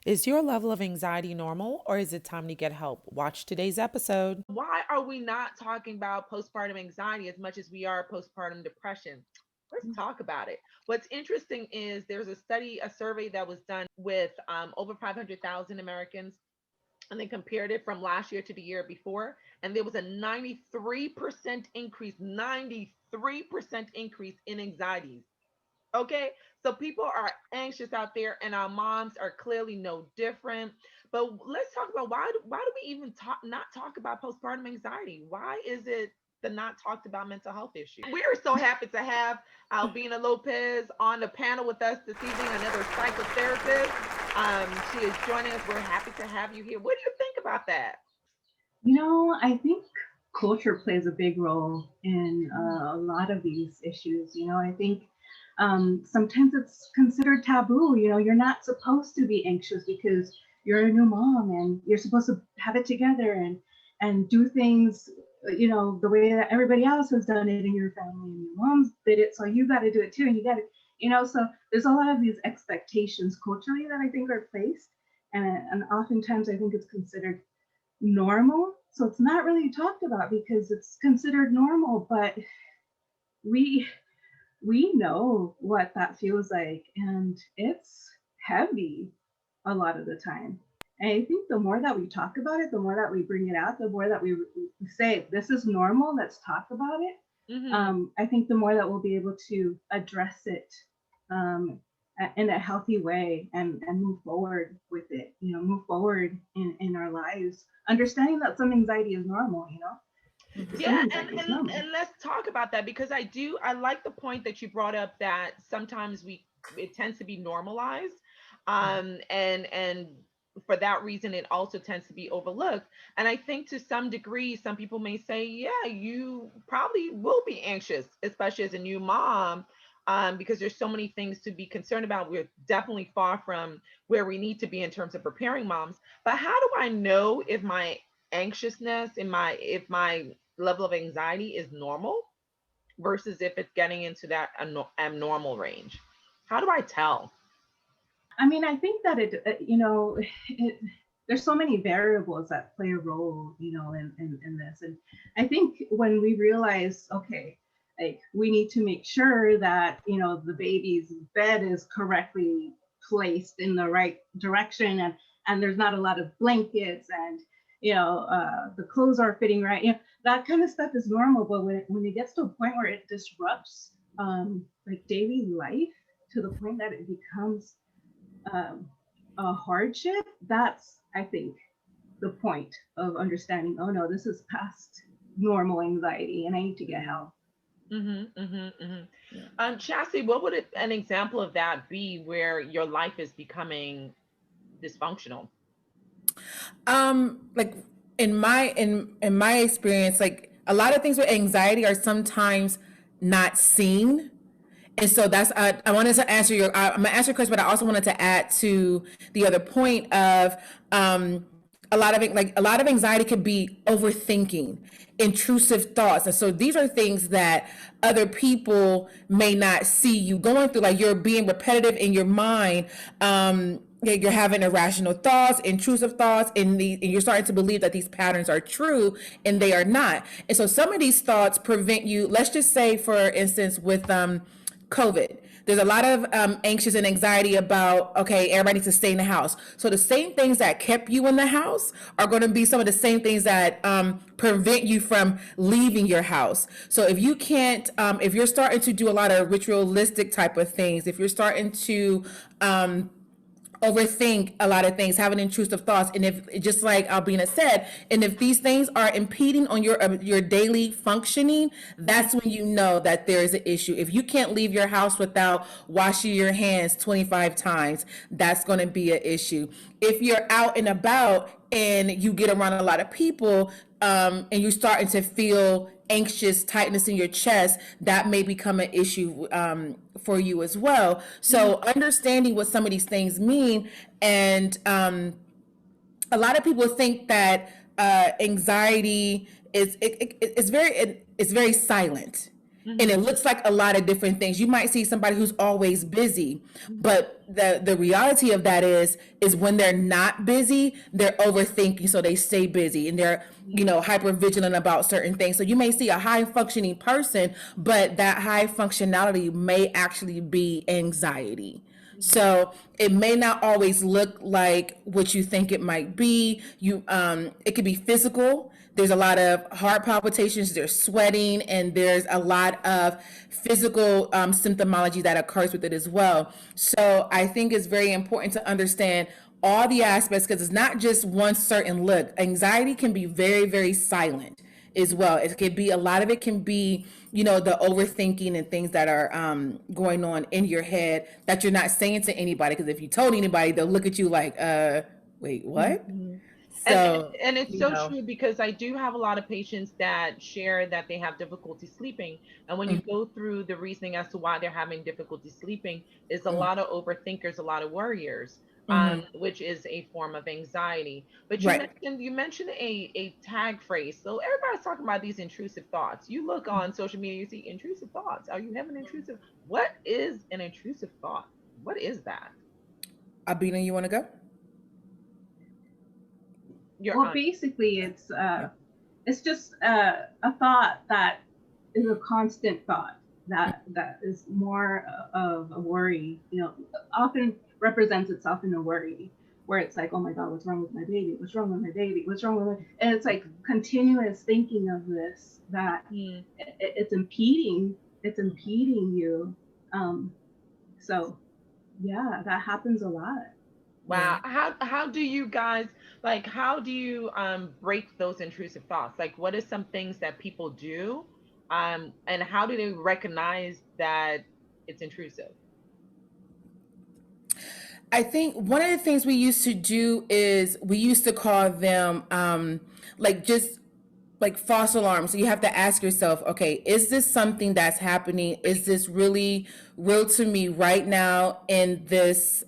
Is your level of anxiety normal or is it time to get help? Watch today's episode. Why are we not talking about postpartum anxiety as much as we are postpartum depression? Let's talk about it. What's interesting is there's a survey that was done with over 500,000 Americans, and they compared it from last year to the year before, and there was a 93% increase in anxieties. Okay, so people are anxious out there, and our moms are clearly no different. But let's talk about why do we even not talk about postpartum anxiety? Why is it the not talked about mental health issue? We are so happy to have Albina Lopez on the panel with us this evening, another psychotherapist. She is joining us. We're happy to have you here. What do you think about that? I think culture plays a big role in a lot of these issues. I think sometimes it's considered taboo. You're not supposed to be anxious because you're a new mom and you're supposed to have it together and do things, the way that everybody else has done it in your family, and your moms did it, so you got to do it too, and you got to, so there's a lot of these expectations culturally that I think are placed, and oftentimes I think it's considered normal. So it's not really talked about because it's considered normal, but we we know what that feels like, and it's heavy a lot of the time. And I think the more that we talk about it, the more that we bring it out, the more that we say this is normal, let's talk about it. I think the more that we'll be able to address it um, in a healthy way, and move forward with it, move forward in our lives, understanding that some anxiety is normal, some Yeah, anxiety is normal. and let's talk about that, because I like the point that you brought up, that sometimes we it tends to be normalized, and for that reason it also tends to be overlooked. And I think to some degree some people may say, yeah, you probably will be anxious, especially as a new mom, because there's so many things to be concerned about. We're definitely far from where we need to be in terms of preparing moms. But how do I know if my anxiousness in my if my level of anxiety is normal versus if it's getting into that abnormal range? How do I tell? I mean, I think that there's so many variables that play a role, in this. And I think when we realize, okay, like we need to make sure that, the baby's bed is correctly placed in the right direction, and there's not a lot of blankets, and, the clothes are fitting right. That kind of stuff is normal. But when it gets to a point where it disrupts like daily life to the point that it becomes um, a hardship, that's, I think, the point of understanding, oh no, this is past normal anxiety and I need to get help. Yeah. Chassie, what would an example of that be where your life is becoming dysfunctional? Like in my experience, like a lot of things with anxiety are sometimes not seen. And so that's I wanted to answer I'm gonna answer your question, but I also wanted to add to the other point of a lot of anxiety could be overthinking, intrusive thoughts. And so these are things that other people may not see you going through. Like you're being repetitive in your mind. You're having irrational thoughts, intrusive thoughts, and you're starting to believe that these patterns are true, and they are not. And so some of these thoughts prevent you. Let's just say, for instance, with COVID. There's a lot of anxious and anxiety about, okay, everybody needs to stay in the house. So the same things that kept you in the house are going to be some of the same things that prevent you from leaving your house. So if you can't, if you're starting to do a lot of ritualistic type of things, if you're starting to overthink a lot of things, having intrusive thoughts, and if, just like Albina said, and if these things are impeding on your daily functioning, that's when you know that there is an issue. If you can't leave your house without washing your hands 25 times, that's going to be an issue. If you're out and about and you get around a lot of people, and you're starting to feel anxious, tightness in your chest, that may become an issue for you as well. So understanding what some of these things mean, and a lot of people think that anxiety is it's very silent. And it looks like a lot of different things. You might see somebody who's always busy, but the reality of that is when they're not busy, they're overthinking, so they stay busy and they're, you know, hyper vigilant about certain things. So you may see a high functioning person, but that high functionality may actually be anxiety. So it may not always look like what you think it might be. It could be physical. There's a lot of heart palpitations, there's sweating, and there's a lot of physical symptomology that occurs with it as well. So I think it's very important to understand all the aspects, because it's not just one certain look. Anxiety can be very, very silent as well. It could be, a lot of it can be, you know, the overthinking and things that are going on in your head that you're not saying to anybody. Because if you told anybody, they'll look at you like, wait, what? So, and it's you so know. true, because I do have a lot of patients that share that they have difficulty sleeping. And when you go through the reasoning as to why they're having difficulty sleeping, is a lot of overthinkers, a lot of worriers, which is a form of anxiety. But Right. you mentioned a tag phrase. So everybody's talking about these intrusive thoughts. You look on social media, you see intrusive thoughts. Are you having intrusive? What is an intrusive thought? What is that? Albina, you want to go? Well, basically, it's just a thought that is a constant thought that is more of a worry. You know, often represents itself in a worry, where it's like, oh my God, what's wrong with my baby? What's wrong with my baby? What's wrong with my? And it's like continuous thinking of this that it's impeding you. So yeah, that happens a lot. Wow. How do you guys, like, how do you break those intrusive thoughts? Like, what are some things that people do? And how do they recognize that it's intrusive? I think one of the things we used to do is we used to call them like just like false alarms. So you have to ask yourself, okay, is this something that's happening? Is this really real to me right now in this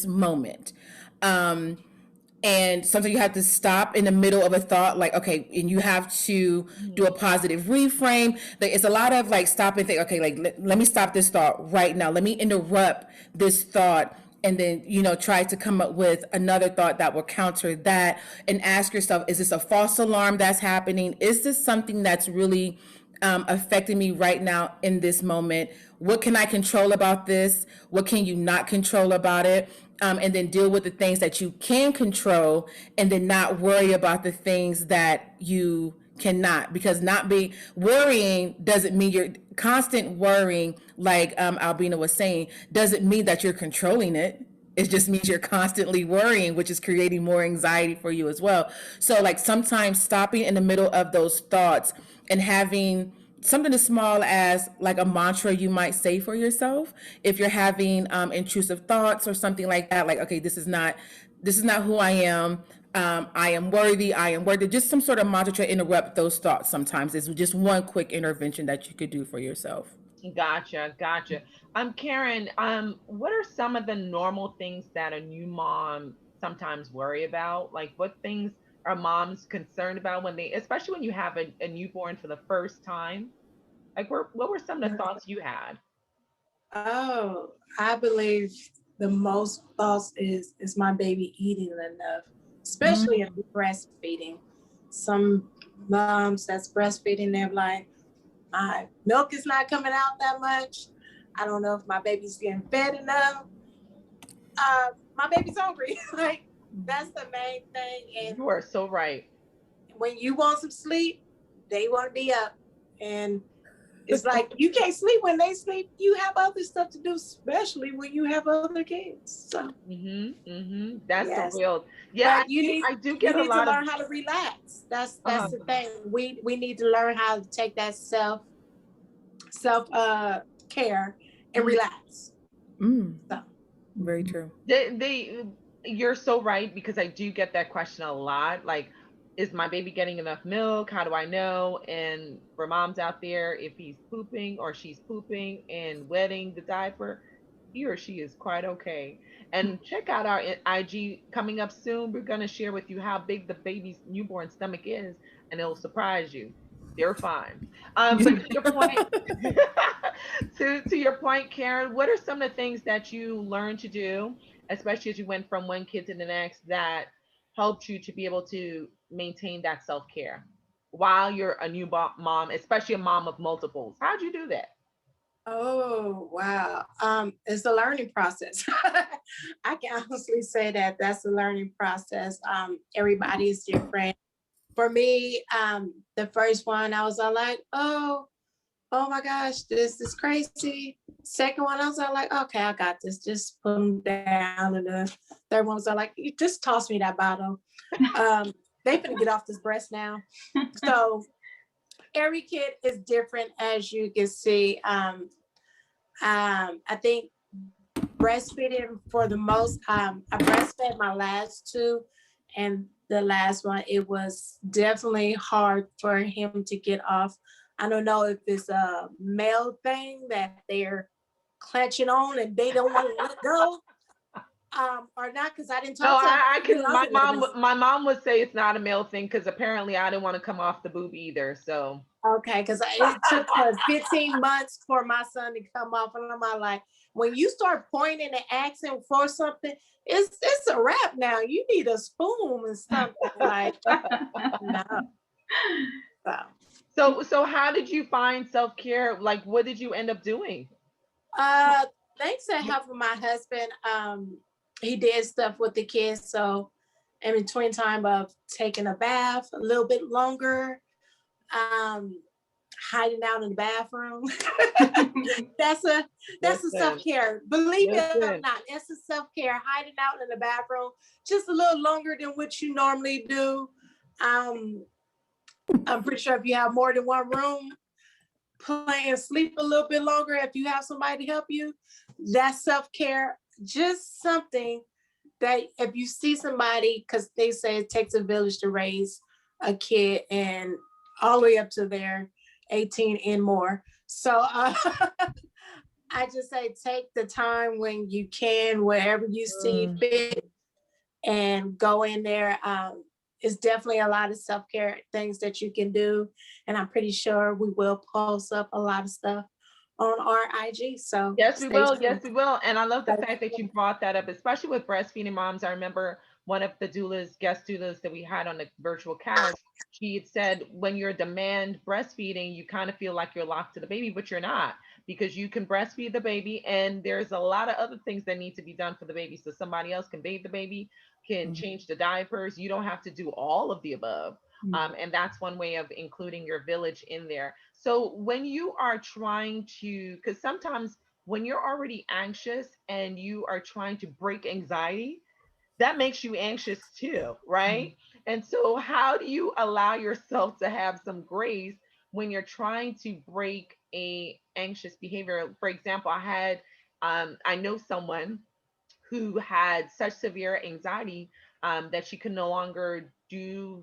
moment? And sometimes you have to stop in the middle of a thought, like, okay, and you have to do a positive reframe. Like, it's a lot of like stop and think, okay, like let me stop this thought right now. Let me interrupt this thought, and then, you know, try to come up with another thought that will counter that, and ask yourself, is this a false alarm that's happening? Is this something that's really affecting me right now in this moment? What can I control about this? What can you not control about it? And then deal with the things that you can control, and then not worry about the things that you cannot, because not be worrying doesn't mean you're constant worrying, like Albina was saying, doesn't mean that you're controlling it. It just means you're constantly worrying, which is creating more anxiety for you as well. So like sometimes stopping in the middle of those thoughts and having something as small as like a mantra you might say for yourself if you're having intrusive thoughts or something like that, like, okay, this is not who I am. I am worthy, I am worthy. Just some sort of mantra to interrupt those thoughts. Sometimes it's just one quick intervention that you could do for yourself. Gotcha. Karen, what are some of the normal things that a new mom sometimes worry about? Like, what things are moms concerned about when they, especially when you have a newborn for the first time? Like, what were some of the thoughts you had? Oh, I believe the most thoughts is my baby eating enough, especially if you're breastfeeding. Some moms that's breastfeeding, they're like, my milk is not coming out that much. I don't know if my baby's getting fed enough. My baby's hungry. Like, that's the main thing. And You are so right. when you want some sleep, they want to be up. And it's like you can't sleep when they sleep. You have other stuff to do, especially when you have other kids. So That's yes. the real. Yeah, I do get a lot to learn of. how to relax. That's the thing. We need to learn how to take that self care and relax. So. Very true. You're so right, because I do get that question a lot. Like, is my baby getting enough milk? How do I know? And for moms out there, if he's pooping or she's pooping and wetting the diaper, he or she is quite okay. And check out our IG coming up soon. We're going to share with you how big the baby's newborn stomach is, and it'll surprise you. They're fine. But to your point, to your point, Karen, what are some of the things that you learned to do, especially as you went from one kid to the next, that helped you to be able to maintain that self care while you're a new mom, especially a mom of multiples? How'd you do that? Oh, wow. It's a learning process. I can honestly say that that's a learning process. Everybody is different. For me, the first one, I was all like, oh my gosh, this is crazy. Second one, I was all like, okay, I got this. Just put them down. And the third one was all like, you just toss me that bottle. They finna get off this breast now. So every kid is different, as you can see. I think breastfeeding for the most, I breastfed my last two, and the last one, it was definitely hard for him to get off. I don't know if it's a male thing that they're clutching on and they don't want to let go, or not, because I didn't No, talk to I can. other ladies. My mom would say it's not a male thing because apparently I didn't want to come off the boob either. So Okay, because it took 15 months for my son to come off, and I'm all like, when you start pointing and asking for something, it's a wrap now. You need a spoon and something like no. so how did you find self care? Like, what did you end up doing? Thanks to help of my husband, he did stuff with the kids. So in between time of taking a bath a little bit longer, hiding out in the bathroom. that's a self-care. Believe it or not, that's a self-care. Hiding out in the bathroom just a little longer than what you normally do. I'm pretty sure if you have more than one room, play and sleep a little bit longer if you have somebody to help you. That's self-care. Just something that if you see somebody, because they say it takes a village to raise a kid, and all the way up to their 18 and more. So I just say take the time when you can, wherever you see fit, and go in there. It's definitely a lot of self-care things that you can do. And I'm pretty sure we will post up a lot of stuff on our IG. So yes, we will. tuned. Yes, we will. And I love the fact that you brought that up, especially with breastfeeding moms. I remember one of the guest doulas that we had on the virtual couch, she had said when you're demand breastfeeding, you kind of feel like you're locked to the baby, but you're not, because you can breastfeed the baby and there's a lot of other things that need to be done for the baby. So somebody else can bathe the baby, can change the diapers. You don't have to do all of the above. And that's one way of including your village in there. So when you are trying to, because sometimes when you're already anxious and you are trying to break anxiety, that makes you anxious too, right? And so how do you allow yourself to have some grace when you're trying to break a anxious behavior? For example, I know someone who had such severe anxiety that she could no longer do,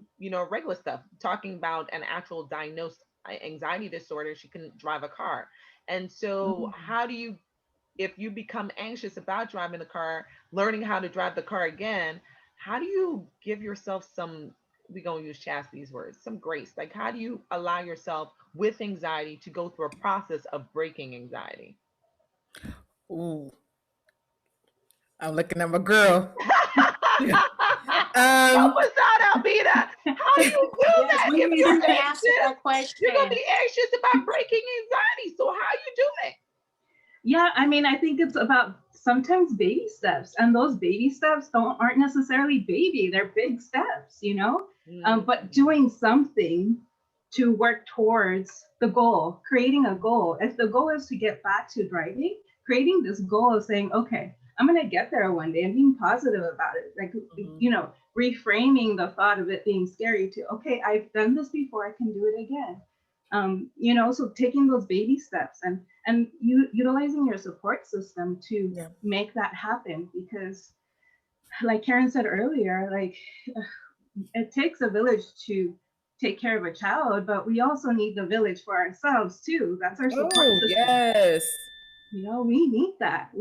regular stuff. Talking about an actual diagnosed anxiety disorder, she couldn't drive a car. And so, how do you, if you become anxious about driving the car, learning how to drive the car again, how do you give yourself some, we're going to use Chastity's words, some grace? Like, how do you allow yourself with anxiety to go through a process of breaking anxiety? Ooh, I'm looking at my girl. Help us out, Albina. How do you do that? We If need you're to answer anxious, that question. you're gonna be anxious about breaking anxiety. So how you do it? Yeah, I mean, I think it's about sometimes baby steps, and those baby steps aren't necessarily baby, they're big steps, but doing something to work towards the goal, creating a goal. If the goal is to get back to driving, creating this goal of saying, okay, I'm going to get there one day, and being positive about it. Like, reframing the thought of it being scary to, okay, I've done this before, I can do it again. So taking those baby steps and utilizing your support system to make that happen, because like Karen said earlier, like it takes a village to take care of a child, but we also need the village for ourselves too. That's our support system. Yes. We need that.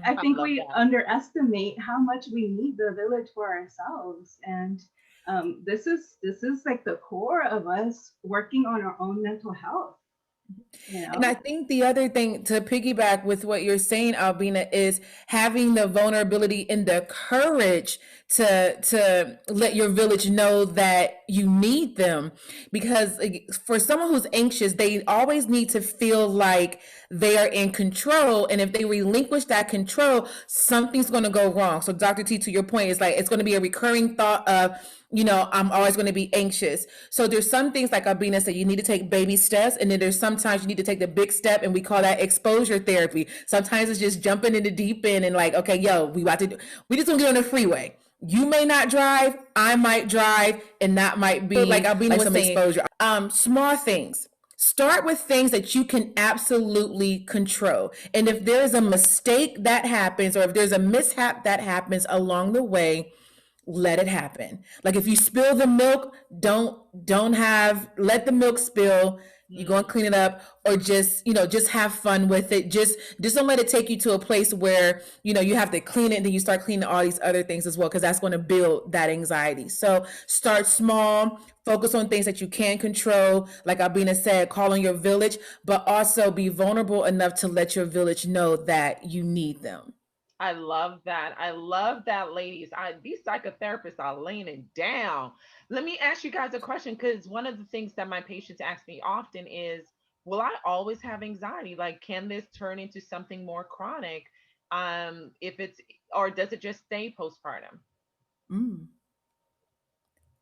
I think we underestimate how much we need the village for ourselves. And This is like the core of us working on our own mental health, you And I know? think the other thing to piggyback with what you're saying, Albina, is having the vulnerability and the courage to let your village know that you need them. Because like, for someone who's anxious, they always need to feel like they are in control. And if they relinquish that control, something's going to go wrong. So Dr. T, to your point, is like it's going to be a recurring thought of, I'm always going to be anxious. So there's some things like Albina said, you need to take baby steps. And then there's sometimes you need to take the big step, and we call that exposure therapy. Sometimes it's just jumping in the deep end and like, okay, we just gonna get on the freeway. You may not drive, I might drive, and that might be like Albina was saying, exposure. Small things. Start with things that you can absolutely control. And if there's a mistake that happens, or if there's a mishap that happens along the way, let it happen. Like if you spill the milk, let the milk spill. You go and clean it up, or just have fun with it. Just don't let it take you to a place where, you have to clean it and then you start cleaning all these other things as well, because that's going to build that anxiety. So start small, focus on things that you can control. Like Albina said, call on your village, but also be vulnerable enough to let your village know that you need them. I love that. I love that, ladies. These psychotherapists are laying it down. Let me ask you guys a question, because one of the things that my patients ask me often is, will I always have anxiety? Like, can this turn into something more chronic? Or does it just stay postpartum? Mm.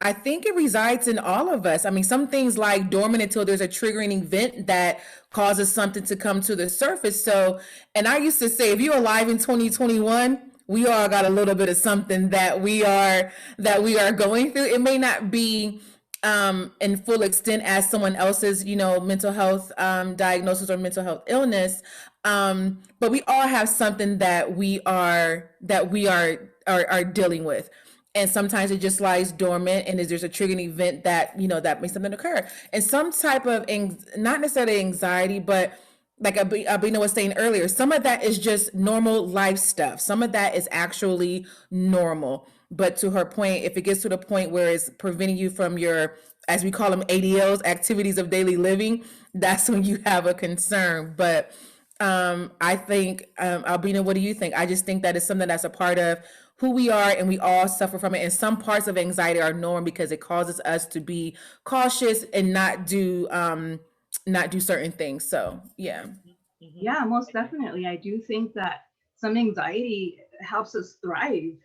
I think it resides in all of us. I mean, some things like dormant until there's a triggering event that causes something to come to the surface. So, and I used to say, if you're alive in 2021, we all got a little bit of something that we are going through. It may not be in full extent as someone else's, mental health diagnosis or mental health illness, but we all have something that we are dealing with. And sometimes it just lies dormant, and there's a triggering event that that makes something occur, and some type of not necessarily anxiety, but like Albina was saying earlier, some of that is just normal life stuff. Some of that is actually normal. But to her point, if it gets to the point where it's preventing you from your, as we call them, ADLs, activities of daily living, that's when you have a concern. But I think, Albina, what do you think? I just think that it's something that's a part of who we are, and we all suffer from it. And some parts of anxiety are normal because it causes us to be cautious and not do certain things. So yeah. Yeah, most definitely. I do think that some anxiety helps us thrive,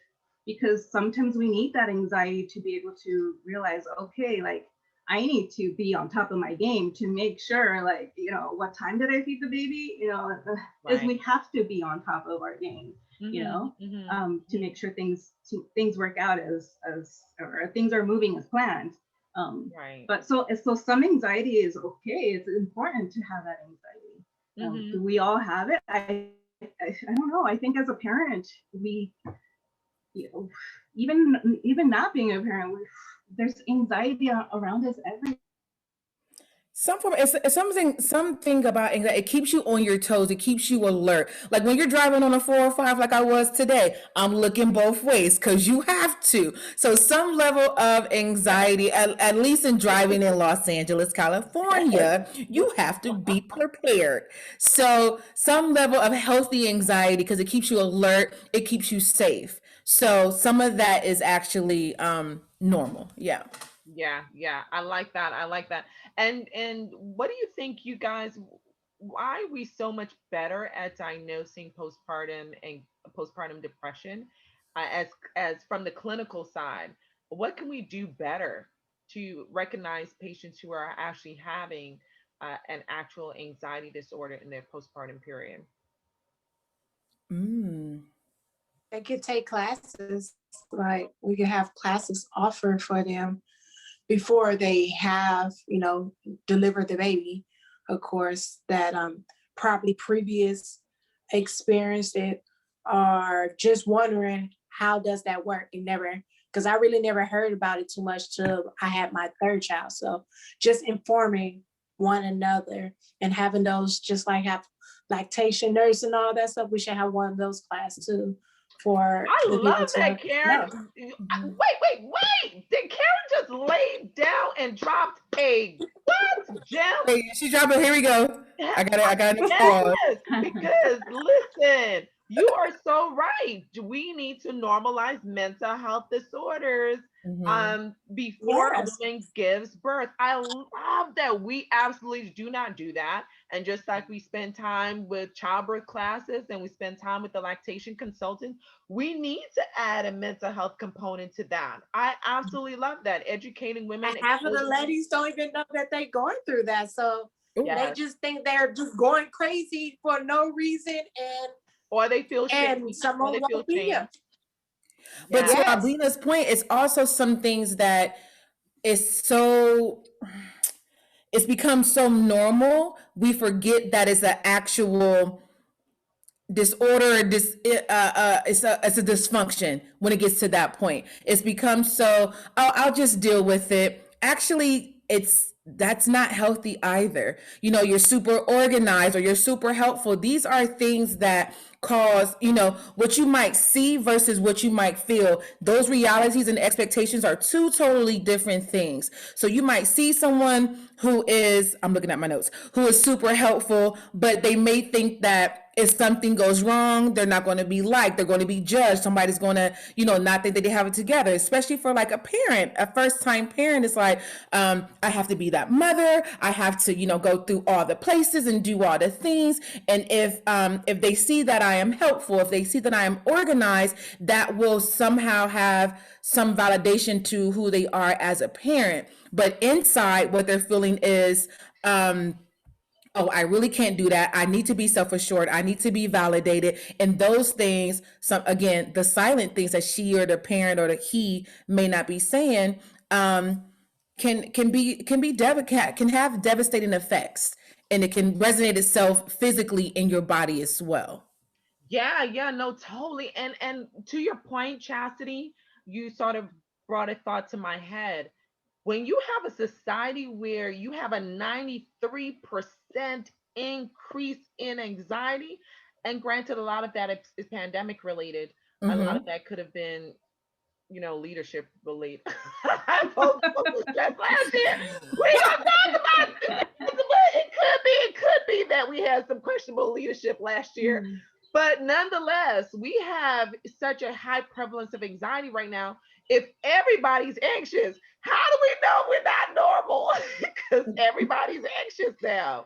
because sometimes we need that anxiety to be able to realize, okay, like I need to be on top of my game to make sure, like, what time did I feed the baby? Is we have to be on top of our game, to make sure things work out or things are moving as planned. Right. But so some anxiety is okay. It's important to have that anxiety. Do we all have it? I don't know. I think as a parent, we, even not being a parent, there's anxiety around us every. Something about anxiety. It keeps you on your toes. It keeps you alert. Like when you're driving on a 405, like I was today, I'm looking both ways because you have to. So some level of anxiety, at least in driving in Los Angeles, California, you have to be prepared. So some level of healthy anxiety, because it keeps you alert. It keeps you safe. So some of that is actually normal. Yeah. Yeah. I like that. And what do you think, you guys, why are we so much better at diagnosing postpartum and postpartum depression, as from the clinical side? What can we do better to recognize patients who are actually having an actual anxiety disorder in their postpartum period? They could take classes, like we could have classes offered for them before they have, delivered the baby, of course, that probably previous experienced it, or just wondering how does that work, and never, because I really never heard about it too much till I had my third child. So just informing one another and having those, just like have lactation nurse and all that stuff, we should have one of those classes too. I love that, Karen. Wait. Did Karen just laid down and dropped a what gem? Wait, she dropped it. Here we go. I got it. Yes, because listen, you are so right. We need to normalize mental health disorders before a Yes. woman gives birth. I love that we absolutely do not do that. And just like we spend time with childbirth classes and we spend time with the lactation consultant, we need to add a mental health component to that. I absolutely love that. Educating women. And half of the ladies don't even know that they're going through that. So they just think they're just going crazy for no reason, or they feel shame. and someone will be here. But to Yes. Albina's point, it's also some things that is so, it's become so normal, we forget that it's an actual disorder. It's a dysfunction when it gets to that point. It's become so, oh, I'll just deal with it. Actually, that's not healthy either. You know, you're super organized or you're super helpful. These are things that cause, you know, what you might see versus what you might feel. Those realities and expectations are two totally different things. So you might see someone who is, I'm looking at my notes, who is super helpful, but they may think that if something goes wrong, they're not going to be liked, they're going to be judged. Somebody's going to, you know, not think that they have it together, especially for like a parent, a first time parent. It's like, I have to be that mother. I have to, you know, go through all the places and do all the things. And if they see that I am helpful, if they see that I am organized, that will somehow have some validation to who they are as a parent. But inside, what they're feeling is, oh, I really can't do that. I need to be self-assured. I need to be validated. And those things, some, again, the silent things that she or the parent or the he may not be saying, can have devastating effects, and it can resonate itself physically in your body as well. Yeah, no, totally. And to your point, Chastity, you sort of brought a thought to my head. When you have a society where you have a 93% increase in anxiety, and granted, a lot of that is pandemic related, a lot of that could have been, you know, leadership related. Just last year, we gonna talk about it, but it could be that we had some questionable leadership last year. But nonetheless, we have such a high prevalence of anxiety right now. If everybody's anxious, how do we know we're not normal? Because everybody's anxious now.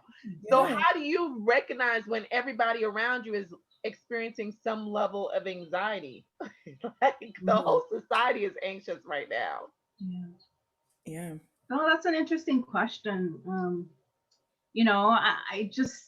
So how do you recognize when everybody around you is experiencing some level of anxiety? Like the whole society is anxious right now. Yeah. Oh, that's an interesting question. You know, I just,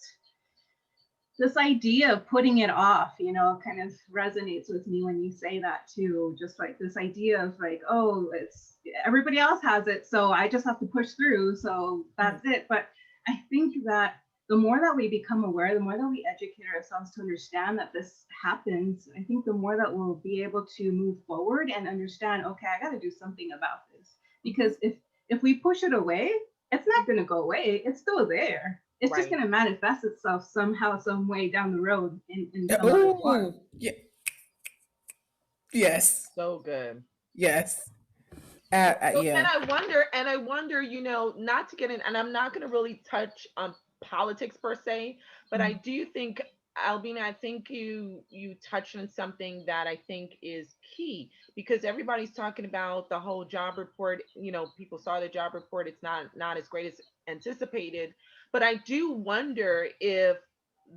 this idea of putting it off, you know, kind of resonates with me when you say that too. Just like this idea of like, oh, it's everybody else has it, so I just have to push through. So that's it. But I think that the more that we become aware, the more that we educate ourselves to understand that this happens, I think the more that we'll be able to move forward and understand, okay, I got to do something about this. Because if we push it away, it's not going to go away. It's still there. It's just going to manifest itself somehow, some way down the road in some other form. Yeah. Yes. So good. Yes. And Yeah. I wonder, you know, not to get in, and I'm not going to really touch on politics per se, but I do think, Albina, I think you touched on something that I think is key, because everybody's talking about the whole job report. You know, people saw the job report. It's not as great as anticipated, but I do wonder if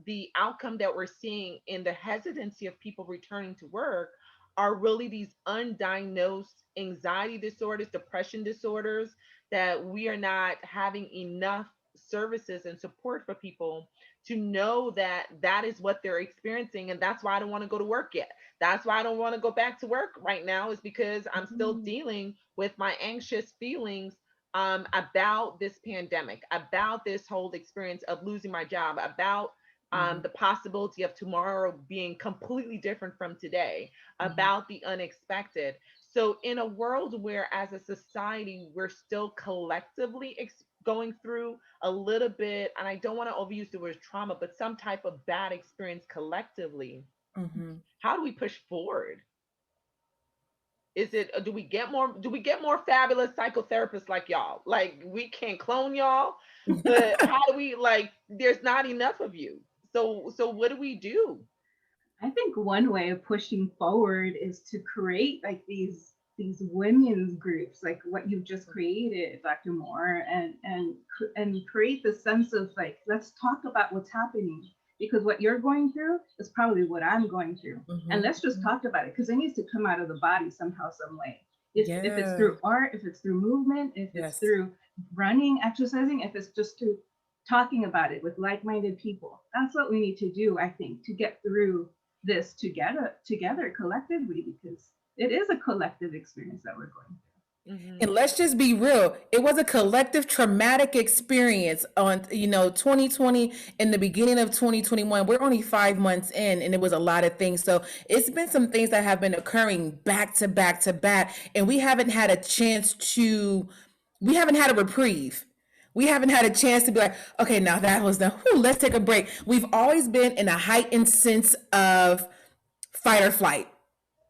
the outcome that we're seeing in the hesitancy of people returning to work are really these undiagnosed anxiety disorders, depression disorders, that we are not having enough services and support for people to know that that is what they're experiencing. And that's why I don't want to go to work yet. That's why I don't want to go back to work right now, is because I'm still dealing with my anxious feelings about this pandemic, about this whole experience of losing my job, about the possibility of tomorrow being completely different from today, about the unexpected. So in a world where as a society, we're still collectively going through a little bit, and I don't want to overuse the word trauma, but some type of bad experience collectively, how do we push forward? Is it, do we get more fabulous psychotherapists like y'all? Like, we can't clone y'all, but how do we, like, there's not enough of you. So what do we do? I think one way of pushing forward is to create like these women's groups, like what you've just created, Dr. Moore, and create the sense of like, let's talk about what's happening, because what you're going through is probably what I'm going through, and let's just talk about it, because it needs to come out of the body somehow, some way. If it's through art, if it's through movement, if it's through running, exercising, if it's just through talking about it with like-minded people, that's what we need to do, I think, to get through this together collectively, because it is a collective experience that we're going through. And let's just be real. It was a collective traumatic experience on, 2020 and the beginning of 2021. We're only 5 months in, and it was a lot of things. So it's been some things that have been occurring back to back to back. And we haven't had a reprieve. We haven't had a chance to be like, okay, now that was done. Let's take a break. We've always been in a heightened sense of fight or flight.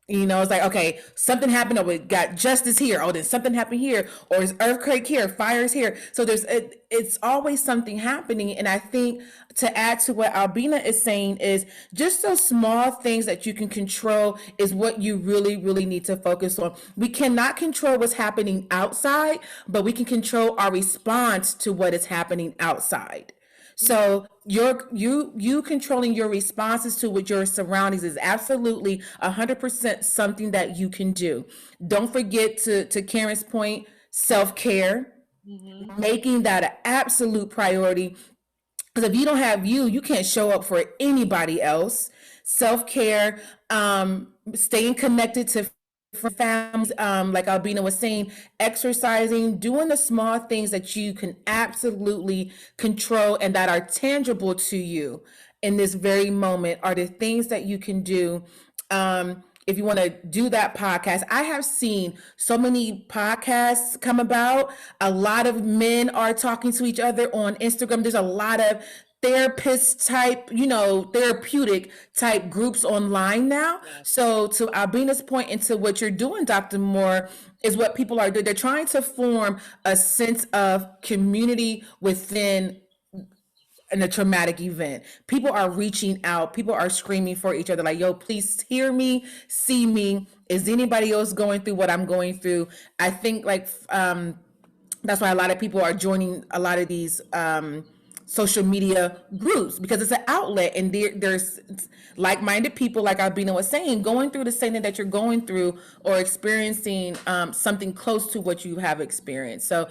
It's like, okay, something happened, or we got justice here, or then something happened here, or it's earthquake here, fires here. So it's always something happening. And I think to add to what Albina is saying is just those small things that you can control is what you really, really need to focus on. We cannot control what's happening outside, but we can control our response to what is happening outside. So you controlling your responses to what your surroundings is absolutely 100% something that you can do. Don't forget, to Karen's point, self-care, making that an absolute priority. Because if you don't have you can't show up for anybody else. Self-care, staying connected to families, like Albina was saying, exercising, doing the small things that you can absolutely control and that are tangible to you in this very moment are the things that you can do. If you want to do that podcast, I have seen so many podcasts come about. A lot of men are talking to each other on Instagram. There's a lot of therapist type, therapeutic type groups online now. So to Albina's point, into what you're doing, Dr. Moore, is what people are doing. They're trying to form a sense of community within a traumatic event. People are reaching out. People are screaming for each other like, yo, please hear me, see me. Is anybody else going through what I'm going through? I think that's why a lot of people are joining a lot of these social media groups, because it's an outlet, and there's like-minded people, like Albina was saying, going through the same thing that you're going through or experiencing something close to what you have experienced. So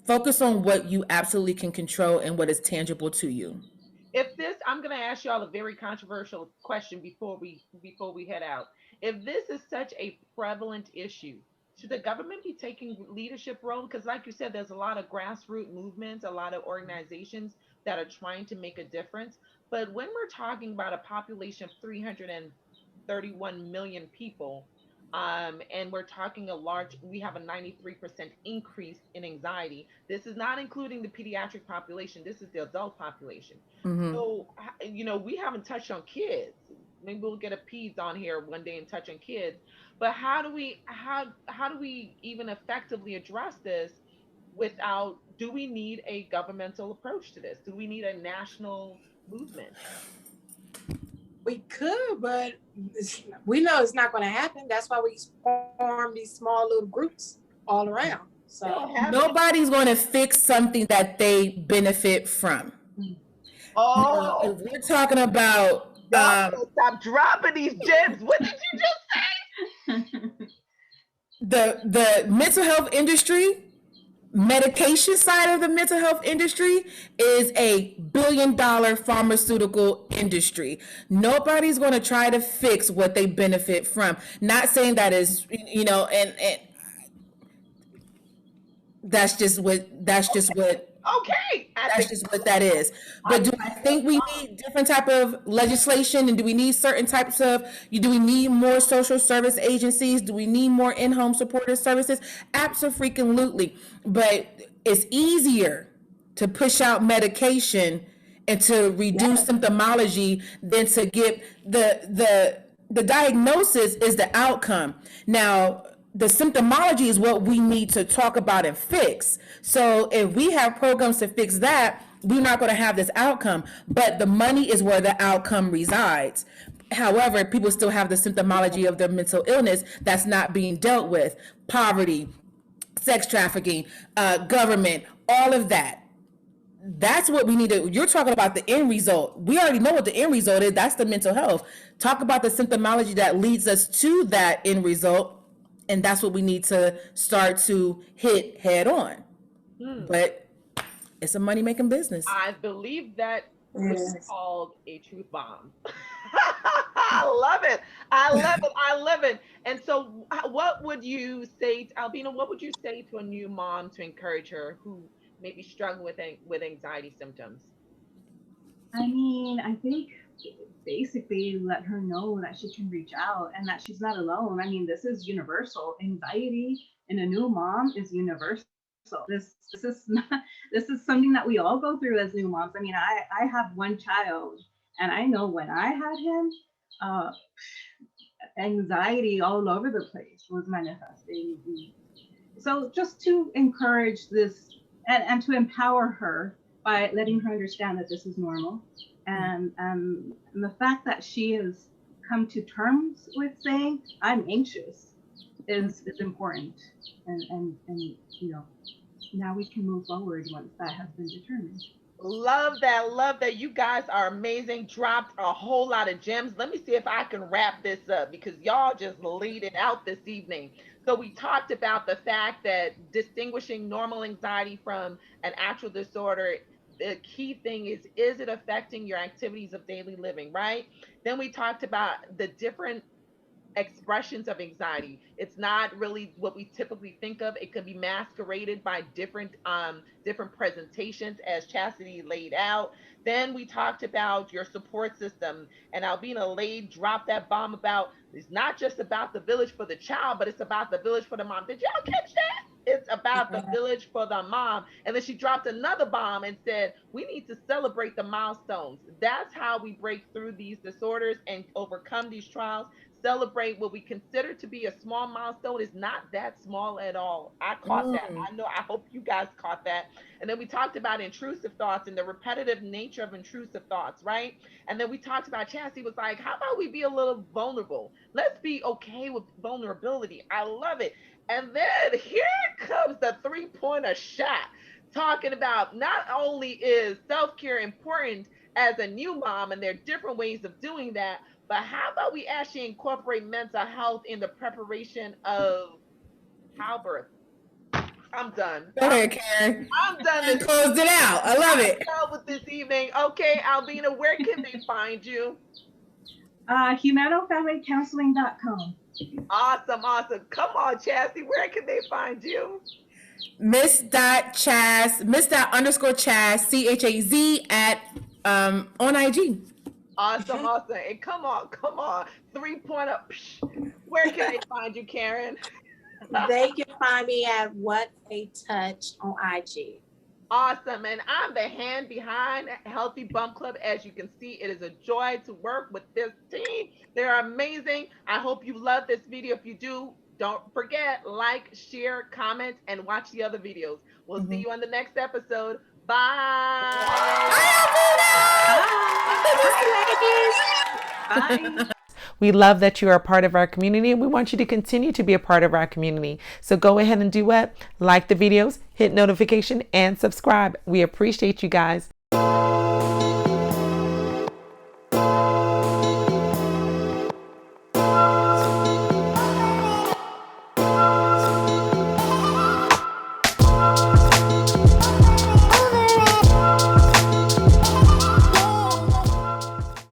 focus on what you absolutely can control and what is tangible to you. I'm going to ask y'all a very controversial question before we head out. If this is such a prevalent issue, should the government be taking leadership role? Because like you said, there's a lot of grassroots movements, a lot of organizations that are trying to make a difference. But when we're talking about a population of 331 million people, and we're talking we have a 93% increase in anxiety. This is not including the pediatric population. This is the adult population. So, we haven't touched on kids. Maybe we'll get a peds on here one day and touch on kids. But how do we even effectively address this do we need a governmental approach to this? Do we need a national movement? We could, but we know it's not going to happen. That's why we form these small little groups all around. So nobody's going to fix something that they benefit from. Oh, if we're talking about stop dropping these gems. What did you just say? The mental health industry, medication side of the mental health industry is a $1 billion pharmaceutical industry. Nobody's going to try to fix what they benefit from. Not saying that is, and that's just what Okay. That's just what that is. But do I think we need different type of legislation, and do we need certain types of, do we need more social service agencies? Do we need more in-home supportive services? Absolutely. But it's easier to push out medication and to reduce symptomology than to get the diagnosis is the outcome. Now, the symptomology is what we need to talk about and fix. So if we have programs to fix that, we're not going to have this outcome. But the money is where the outcome resides. However, people still have the symptomology of their mental illness that's not being dealt with. Poverty, sex trafficking, government, all of that. That's what we need to, you're talking about the end result. We already know what the end result is. That's the mental health. Talk about the symptomology that leads us to that end result. And that's what we need to start to hit head on. But it's a money-making business. I believe that was called a truth bomb. I love it. I love it. I love it. And so what would you say, Albina, what would you say to a new mom to encourage her who may be struggling with anxiety symptoms? I mean, I think basically let her know that she can reach out and that she's not alone. I mean, this is universal. Anxiety in a new mom is universal. This is something that we all go through as new moms. I mean, I have one child, and I know when I had him, anxiety all over the place was manifesting. So just to encourage this and to empower her by letting her understand that this is normal, and the fact that she has come to terms with saying I'm anxious is important, and you know, now we can move forward once that has been determined. Love that. Love that. You guys are amazing. Dropped a whole lot of gems. Let me see if I can wrap this up because y'all just laid it out this evening. So we talked about the fact that distinguishing normal anxiety from an actual disorder, the key thing is it affecting your activities of daily living, right? Then we talked about the different expressions of anxiety. It's not really what we typically think of. It can be masqueraded by different presentations, as Chastity laid out. Then we talked about your support system, and Albina dropped that bomb about it's not just about the village for the child, but it's about the village for the mom. Did y'all catch that? It's about the village for the mom. And then she dropped another bomb and said, we need to celebrate the milestones. That's how we break through these disorders and overcome these trials. Celebrate what we consider to be a small milestone is not that small at all. I caught that. I hope you guys caught that. And then we talked about intrusive thoughts and the repetitive nature of intrusive thoughts, right? And then we talked about, Chastity was like, how about we be a little vulnerable? Let's be okay with vulnerability. I love it. And then here comes the three-pointer shot, talking about not only is self-care important as a new mom, and there are different ways of doing that, but how about we actually incorporate mental health in the preparation of childbirth? I'm done. Go ahead, Karen. I'm done. Closed it out. I love it. With this evening. Okay, Albina, where can they find you? HumanoFamilyCounseling.com. Awesome. Come on, Chastity, where can they find you? Miss.Chaz, Miss._Chaz, CHAZ at on IG. Awesome. And come on. 3-pointer. Where can they find you, Karen? They can find me at What a Touch on IG. Awesome. And I'm the hand behind Healthy Bump Club. As you can see, it is a joy to work with this team. They're amazing. I hope you love this video. If you do, don't forget, like, share, comment, and watch the other videos. We'll see you on the next episode. Bye. Bye. We love that you are a part of our community, and we want you to continue to be a part of our community. So go ahead and do what? Like the videos, hit notification, and subscribe. We appreciate you guys.